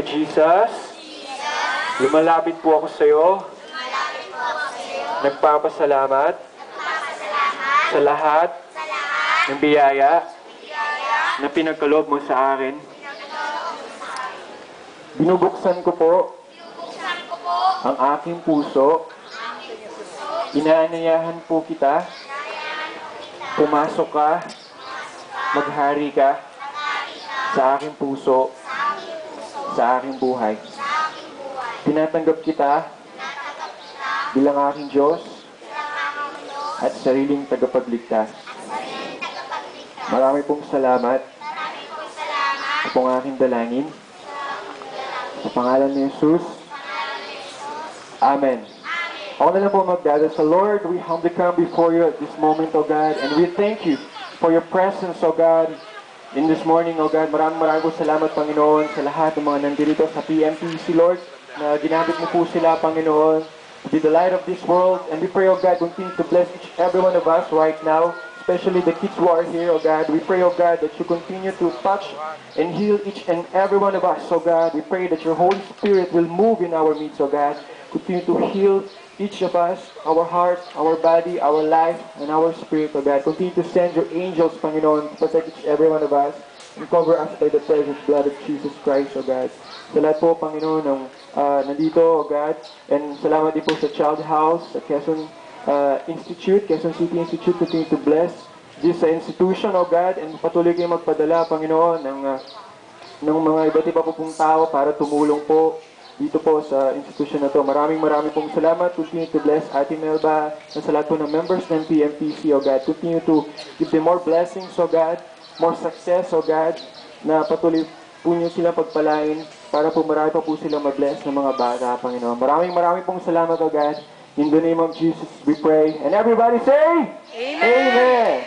Jesus, lumalapit po ako sa iyo. Nagpapasalamat sa lahat ng biyaya na pinagkaloob mo sa akin. Binubuksan ko po ang aking puso. Inaanyayahan po kita. Pumasok ka. Maghari ka sa aking puso, sa aking buhay. Tinatanggap kita bilang aking Diyos at sariling tagapagligtas. Marami pong salamat. Ito pong aking dalangin. Sa pangalan ni Jesus. Amen. Ako na lang po magdadasal sa Lord. We humbly come before you at this moment, O God, and we thank you for your presence, O God, in this morning, O God. Maraming po salamat, Panginoon, sa lahat ng mga nandito sa PMPC, Lord, na ginamit mo po sila, Panginoon, to be the light of this world. And we pray, O God, continue to bless each every one of us right now, especially the kids who are here, O God. We pray, O God, that you continue to touch and heal each and every one of us, O God. We pray that your Holy Spirit will move in our midst, O God. Continue to heal each of us, our heart, our body, our life, and our spirit, O God. Continue to send your angels, Panginoon, to protect each every one of us and cover us by the precious blood of Jesus Christ, O God. Sa lahat po, Panginoon, ng nandito, O God, and salamat din po sa Child House, sa Quezon Institute, Quezon City Institute. Continue to bless this institution, O God, and patuloy kayo magpadala, Panginoon, ng mga iba't iba po pong tao para tumulong po dito po sa institution na to. Maraming pong salamat. Continue to bless Ate Melba at sa lahat po ng members ng PMPC, O God. Continue to give them more blessings, O God, more success, O God, na patuloy po niyo silang pagpalain para po marami pa po silang mag-bless ng mga bata, Panginoon. Maraming pong salamat, O God. In the name of Jesus, we pray. And everybody say, Amen! Amen!